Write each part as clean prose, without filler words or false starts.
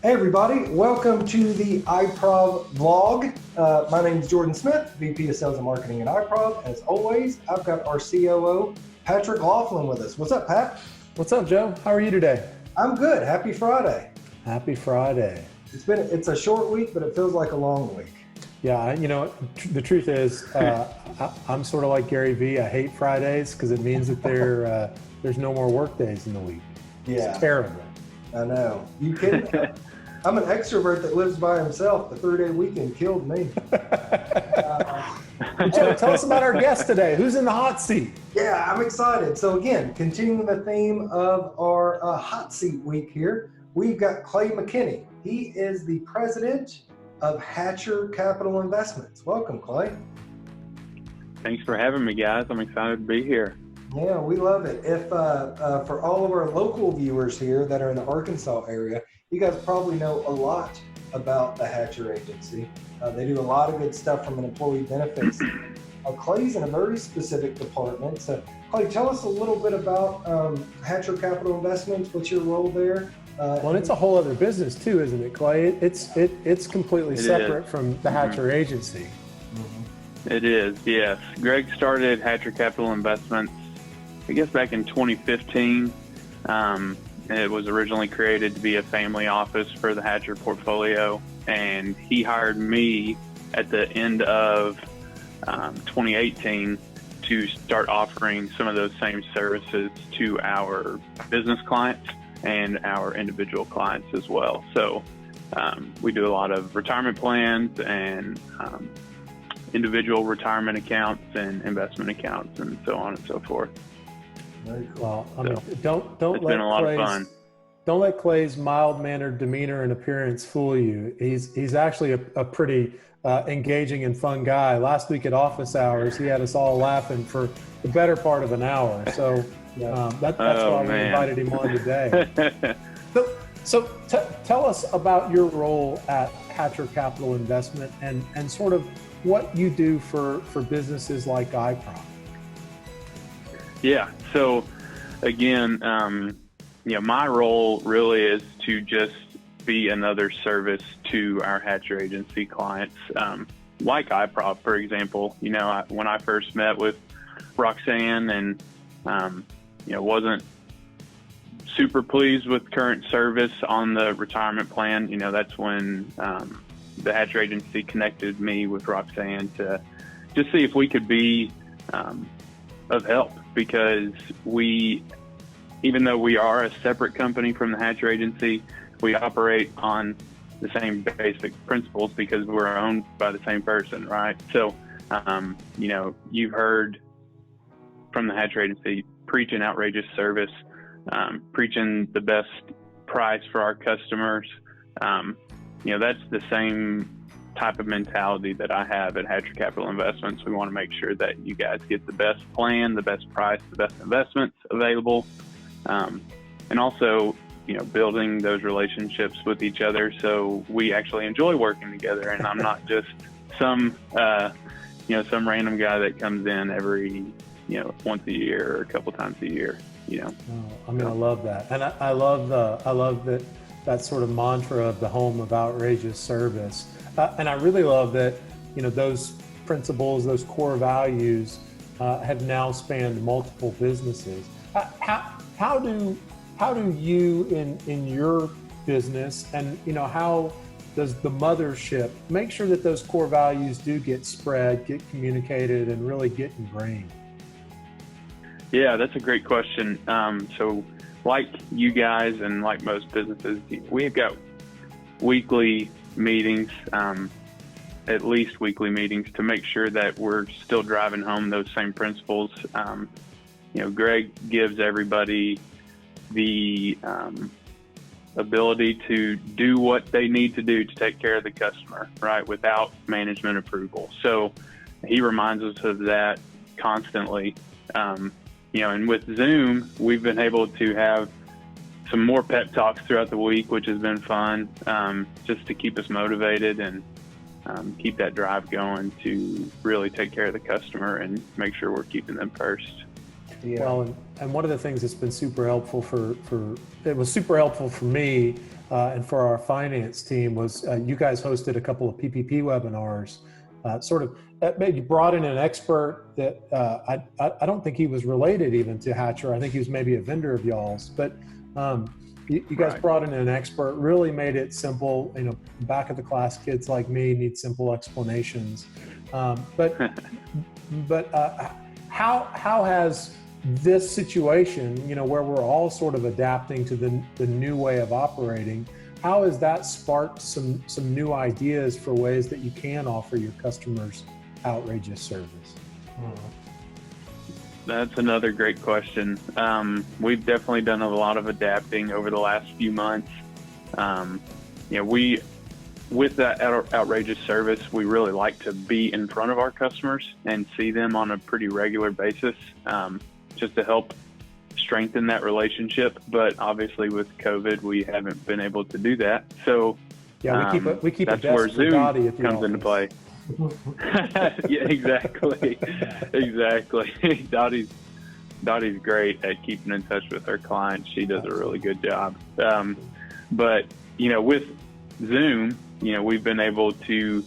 Hey everybody, welcome to the iProv vlog. My name is Jordan Smith, VP of Sales and Marketing at iProv. As always, I've got our COO, Patrick Laughlin with us. What's up, Pat? What's up, Joe? How are you today? I'm good. Happy Friday. Happy Friday. It's a short week, but it feels like a long week. Yeah, the truth is, I'm sort of like Gary Vee. I hate Fridays because it means that there's no more work days in the week. Yeah. It's terrible. I know. You kidding? I'm an extrovert that lives by himself. The 3-day weekend killed me. Joe, tell us about our guest today. Who's in the hot seat? Yeah, I'm excited. So again, continuing the theme of our hot seat week here, we've got Clay McKinney. He is the president of Hatcher Capital Investments. Welcome, Clay. Thanks for having me, guys. I'm excited to be here. Yeah, we love it. If for all of our local viewers here that are in the Arkansas area, you guys probably know a lot about the Hatcher Agency. They do a lot of good stuff from an employee benefits. Clay's in a very specific department. So, Clay, tell us a little bit about Hatcher Capital Investments. What's your role there? Well, it's a whole other business too, isn't it, Clay? It's completely separate from the Hatcher Agency. It is, yes. Greg started Hatcher Capital Investments, I guess, back in 2015. It was originally created to be a family office for the Hatcher portfolio, and he hired me at the end of 2018 to start offering some of those same services to our business clients and our individual clients as well. So we do a lot of retirement plans and individual retirement accounts and investment accounts and so on and so forth. Very cool. Well, I mean, don't let Clay's mild-mannered demeanor and appearance fool you. He's actually a pretty engaging and fun guy. Last week at office hours, he had us all laughing for the better part of an hour. So that's why we invited him on today. So tell us about your role at Hatcher Capital Investment and sort of what you do for businesses like iProv. Yeah. So again, my role really is to just be another service to our Hatcher Agency clients. Like iProv, for example, when I first met with Roxanne and, wasn't super pleased with current service on the retirement plan, that's when the Hatcher Agency connected me with Roxanne to just see if we could be of help, because even though we are a separate company from the Hatcher Agency, we operate on the same basic principles because we're owned by the same person, right? So, you've heard from the Hatcher Agency preaching outrageous service, preaching the best price for our customers. That's the same type of mentality that I have at Hatcher Capital Investments. We want to make sure that you guys get the best plan, the best price, the best investments available, and also, building those relationships with each other so we actually enjoy working together. And I'm not just some random guy that comes in every, once a year or a couple times a year. I love that, and I love that sort of mantra of the home of outrageous service. And I really love that, those principles, those core values have now spanned multiple businesses. How do you in your business and, how does the mothership make sure that those core values do get spread, get communicated, and really get ingrained? Yeah, that's a great question. So like you guys and like most businesses, we've got weekly meetings, at least weekly meetings, to make sure that we're still driving home those same principles. Greg gives everybody the ability to do what they need to do to take care of the customer, right, without management approval. So he reminds us of that constantly. And with Zoom, we've been able to have some more pep talks throughout the week, which has been fun, just to keep us motivated and keep that drive going to really take care of the customer and make sure we're keeping them first. Yeah. Well, and one of the things that's been super helpful it was super helpful for me and for our finance team was you guys hosted a couple of PPP webinars. You brought in an expert that I don't think he was related even to Hatcher. I think he was maybe a vendor of y'all's, but you guys brought in an expert, really made it simple. Back of the class kids like me need simple explanations. But how has this situation, where we're all sort of adapting to the new way of operating, how has that sparked some new ideas for ways that you can offer your customers outrageous service? That's another great question. We've definitely done a lot of adapting over the last few months. With that outrageous service, we really like to be in front of our customers and see them on a pretty regular basis, just to help strengthen that relationship. But obviously with COVID, we haven't been able to do that. So we keep that's a desk where for Zoom Dottie at the comes into play. Yeah, exactly. Dottie's great at keeping in touch with her clients. She does a really good job. But with Zoom, we've been able to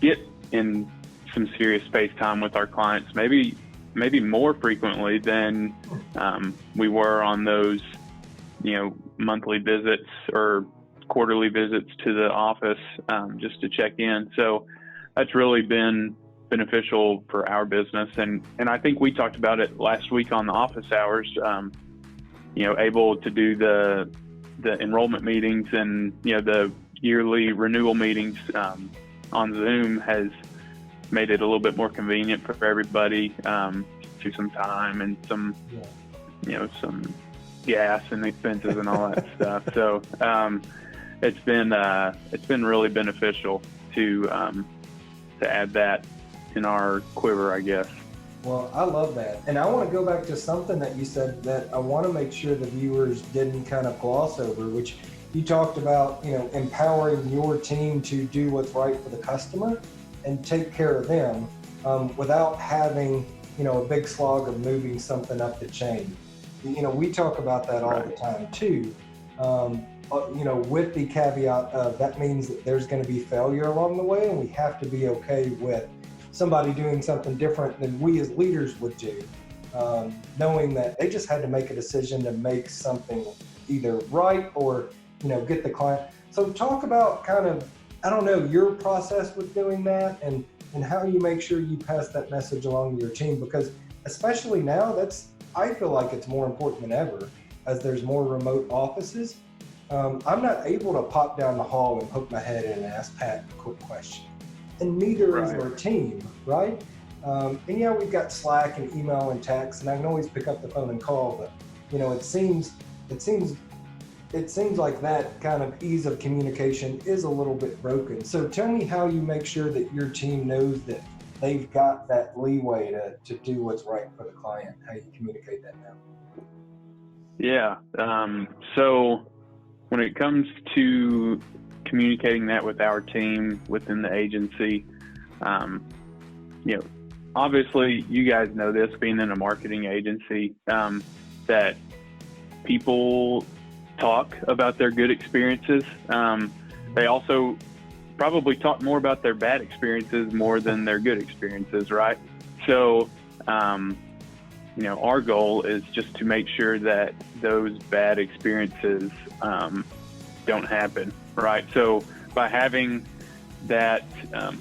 get in some serious space time with our clients, maybe more frequently than we were on those, monthly visits or quarterly visits to the office, just to check in. So that's really been beneficial for our business. And I think we talked about it last week on the office hours, able to do the enrollment meetings and, the yearly renewal meetings on Zoom has made it a little bit more convenient for everybody, to some time and some gas and expenses and all that stuff. So it's been really beneficial to add that in our quiver, I guess. Well, I love that. And I want to go back to something that you said that I want to make sure the viewers didn't kind of gloss over, which you talked about, empowering your team to do what's right for the customer and take care of them without having, a big slog of moving something up the chain. We talk about that all the time too. With the caveat of that means that there's going to be failure along the way, and we have to be okay with somebody doing something different than we as leaders would do, knowing that they just had to make a decision to make something either right or, get the client. So talk about kind of, your process with doing that and how you make sure you pass that message along to your team, because especially now, I feel like it's more important than ever as there's more remote offices. I'm not able to pop down the hall and poke my head in and ask Pat a quick question. And neither is our team, right? And we've got Slack and email and text, and I can always pick up the phone and call, but it seems like that kind of ease of communication is a little bit broken. So tell me how you make sure that your team knows that they've got that leeway to do what's right for the client, how you communicate that now. Yeah. So when it comes to communicating that with our team within the agency, obviously you guys know this, being in a marketing agency, that people talk about their good experiences. They also probably talk more about their bad experiences more than their good experiences, right? So, our goal is just to make sure that those bad experiences don't happen, right? So by having that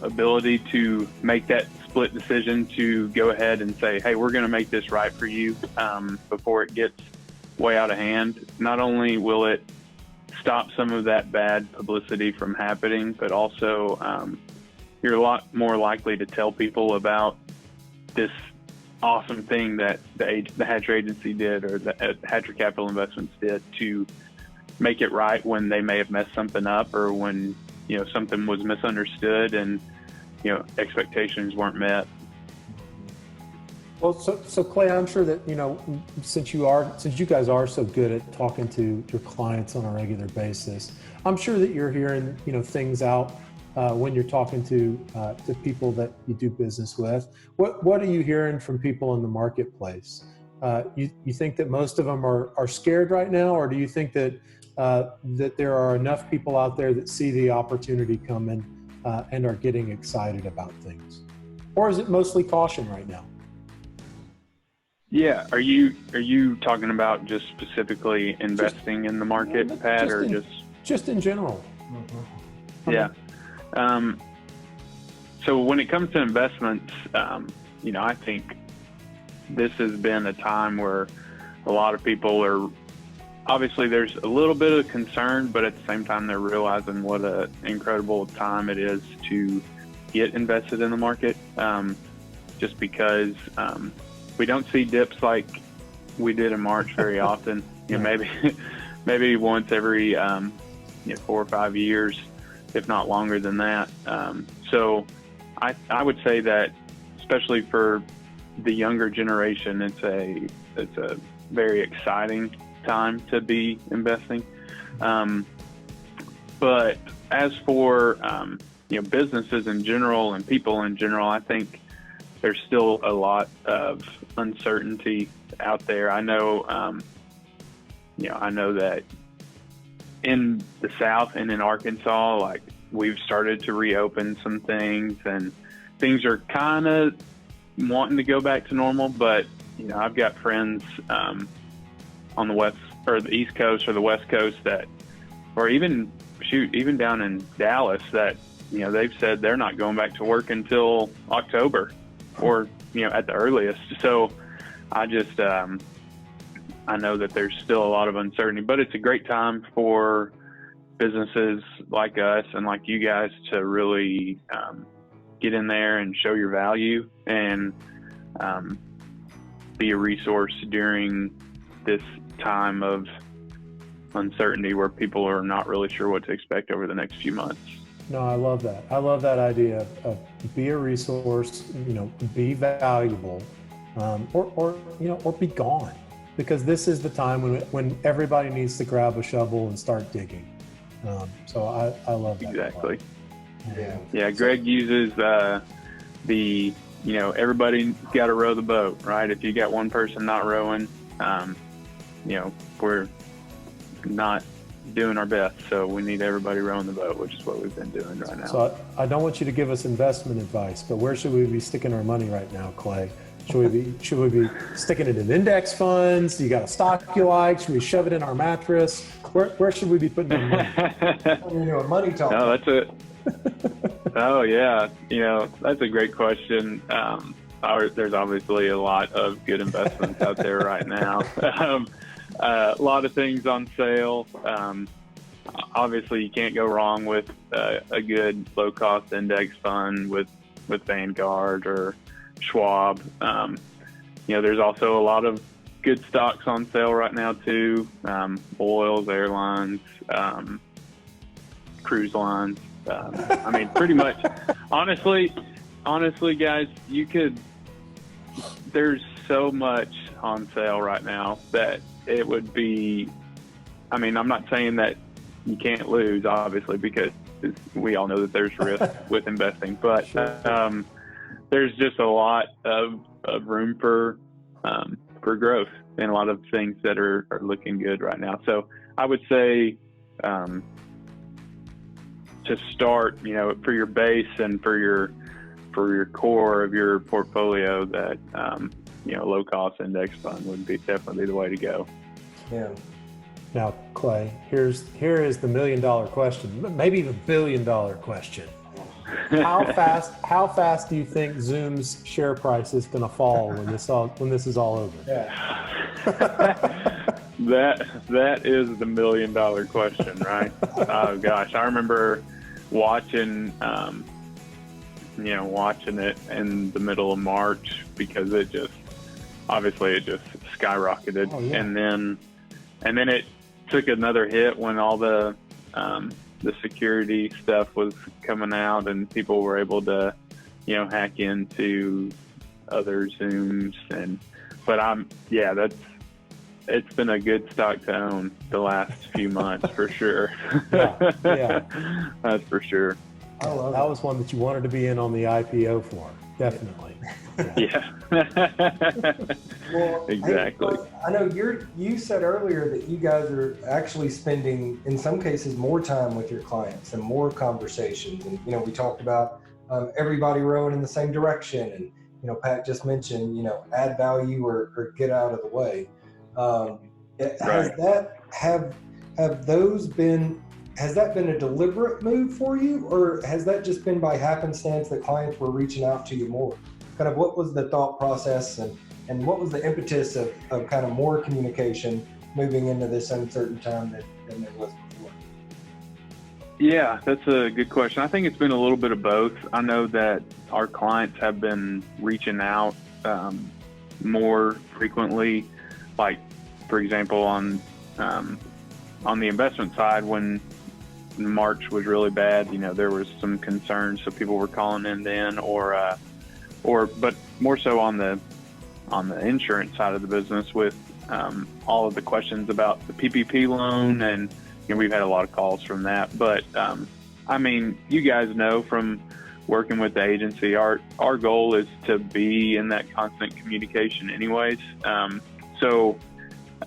ability to make that split decision to go ahead and say, hey, we're going to make this right for you before it gets way out of hand, not only will it stop some of that bad publicity from happening, but also you're a lot more likely to tell people about this awesome thing that the Hatcher Agency did or the Hatcher Capital Investments did to make it right when they may have messed something up or when something was misunderstood and expectations weren't met. Well, so Clay, I'm sure that since you guys are so good at talking to your clients on a regular basis, I'm sure that you're hearing things out when you're talking to people that you do business with. What are you hearing from people in the marketplace? You think that most of them are scared right now, or do you think that that there are enough people out there that see the opportunity coming and are getting excited about things? Or is it mostly caution right now? Yeah. Are you talking about just specifically investing in the market, Pat, or just in general? Mm-hmm. Yeah. So when it comes to investments, I think this has been a time where a lot of people are, obviously there's a little bit of concern, but at the same time they're realizing what an incredible time it is to get invested in the market, just because we don't see dips like we did in March very often. Maybe once every 4 or 5 years, if not longer than that. So I would say that, especially for the younger generation, it's a very exciting time to be investing. But as for businesses in general and people in general, I think there's still a lot of uncertainty out there. I know that in the South and in Arkansas, like, we've started to reopen some things, and things are kind of wanting to go back to normal. But I've got friends on the west or the East Coast or the West Coast or even down in Dallas that they've said they're not going back to work until October, or at the earliest. So I just I know that there's still a lot of uncertainty, but it's a great time for businesses like us and like you guys to really get in there and show your value and be a resource during this time of uncertainty where people are not really sure what to expect over the next few months. No, I love that. I love that idea of be a resource, be valuable, or be gone, because this is the time when everybody needs to grab a shovel and start digging. So I love that. Exactly. Yeah. Greg uses everybody's got to row the boat, right? If you got one person not rowing, we're not doing our best. So we need everybody rowing the boat, which is what we've been doing right now. So I don't want you to give us investment advice, but where should we be sticking our money right now, Clay? Should we be sticking it in index funds? You got a stock you like? Should we shove it in our mattress? Where should we be putting our money? Money talk. No, that's it. Oh yeah, that's a great question. There's obviously a lot of good investments out there right now. A lot of things on sale. Obviously, you can't go wrong with a good low-cost index fund with Vanguard or Schwab. There's also a lot of good stocks on sale right now too. Oils, airlines, cruise lines. Pretty much. Honestly, guys, there's so much on sale right now that it would be, I'm not saying that you can't lose, obviously, because we all know that there's risk with investing, but Sure. There's just a lot of room for growth and a lot of things that are looking good right now. So I would say to start, for your base and for your core of your portfolio, that low cost index fund would be definitely the way to go. Yeah. Now, Clay, here is the $1 million question, maybe the $1 billion question. How fast do you think Zoom's share price is going to fall when this is all over? Yeah. That is the $1 million question, right? Oh gosh, I remember watching it in the middle of March, because it just skyrocketed. Oh, yeah. And then it took another hit when all the security stuff was coming out and people were able to, hack into other Zooms. It's been a good stock to own the last few months for sure. Yeah. That's for sure. That was one that you wanted to be in on the IPO for. Definitely. Yeah. Well, Exactly. Hey, I know you said earlier that you guys are actually spending, in some cases, more time with your clients and more conversations. And, we talked about everybody rowing in the same direction. And, Pat just mentioned, add value or get out of the way. Has Right. that, have those been, has that been a deliberate move for you, or has that just been by happenstance that clients were reaching out to you more? Kind of what was the thought process and what was the impetus of kind of more communication moving into this uncertain time than there was before? Yeah, that's a good question. I think it's been a little bit of both. I know that our clients have been reaching out more frequently, like, for example, on the investment side, when March was really bad, there was some concerns, so people were calling in then, but more so on the insurance side of the business with all of the questions about the PPP loan, and we've had a lot of calls from that. But I mean, you guys know from working with the agency, our goal is to be in that constant communication anyways. So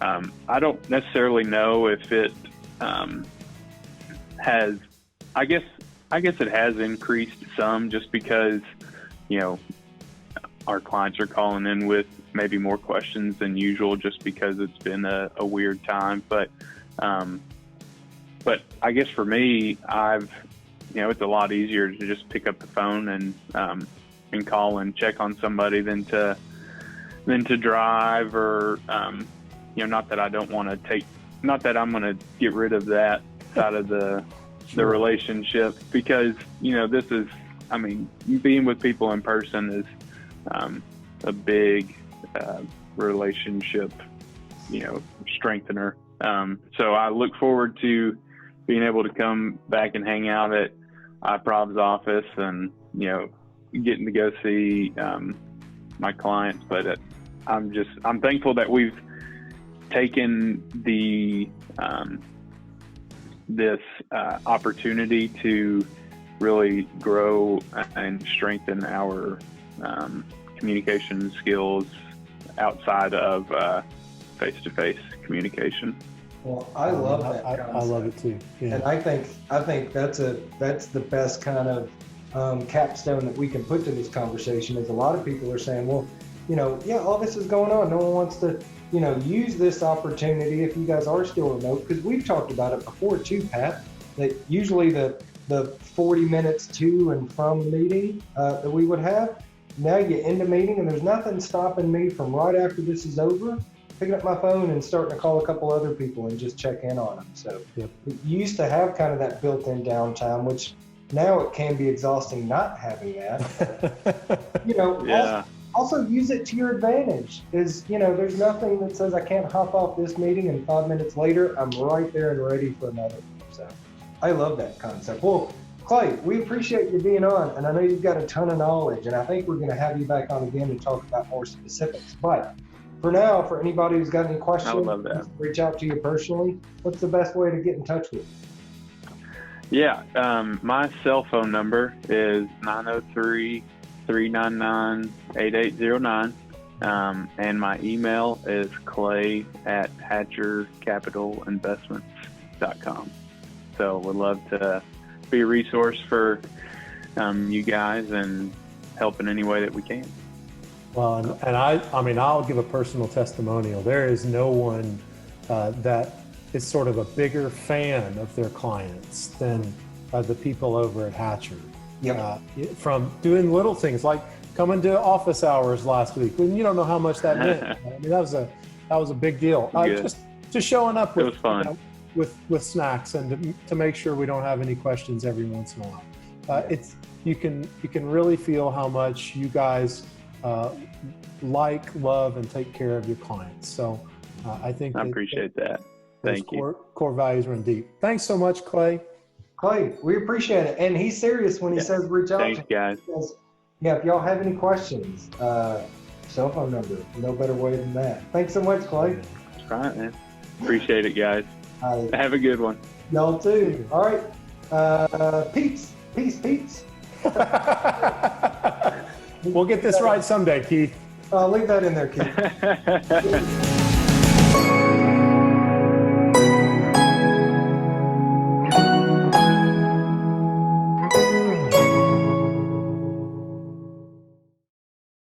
I don't necessarily know if it has, I guess it has increased some, just because, our clients are calling in with maybe more questions than usual, just because it's been a weird time. But I guess for me, it's a lot easier to just pick up the phone and call and check on somebody than to drive, or not that I don't want to not that I'm going to get rid of that side of the relationship, because this is, being with people in person is a big relationship strengthener. So I look forward to being able to come back and hang out at iProv's office and getting to go see my clients. But I'm thankful that we've taken this opportunity to really grow and strengthen our communication skills outside of face-to-face communication. Well, I love that concept. I love it too. Yeah. And I think that's the best kind of capstone that we can put to this conversation. Is a lot of people are saying, well, all this is going on. No one wants to, use this opportunity if you guys are still remote, because we've talked about it before too, Pat, that usually the 40 minutes to and from the meeting that we would have, now you end a meeting and there's nothing stopping me from right after this is over, picking up my phone and starting to call a couple other people and just check in on them. So Yep. We used to have kind of that built-in downtime, which now it can be exhausting not having that. Yeah. Also use it to your advantage. There's nothing that says I can't hop off this meeting and 5 minutes later I'm right there and ready for another one. So I love that concept. Well, Clay, we appreciate you being on, and I know you've got a ton of knowledge, and I think we're going to have you back on again and talk about more specifics. But for now, for anybody who's got any questions, I would love that. reach out to you personally. What's the best way to get in touch with you? Yeah, my cell phone number is 903-399-8809, and my email is clay@hatchercapitalinvestments.com. So we'd love to be a resource for you guys and help in any way that we can. Well, and I'll give a personal testimonial. There is no one that is sort of a bigger fan of their clients than the people over at Hatcher. Yep. From doing little things like coming to office hours last week, and you don't know how much that meant. That was a big deal. Just showing up with, it was fun. With snacks and to make sure we don't have any questions every once in a while. You can really feel how much you guys love, and take care of your clients. So I think I appreciate that. Thank you. Core values run deep. Thanks so much, Clay. Clay, we appreciate it. And he's serious when he says reach out. Thanks, guys. Yeah, if y'all have any questions, cell phone number, no better way than that. Thanks so much, Clay. That's right, man. Appreciate it, guys. Have a good one. Y'all too. All right. Peace. We'll get this right someday, Keith. Leave that in there, Keith.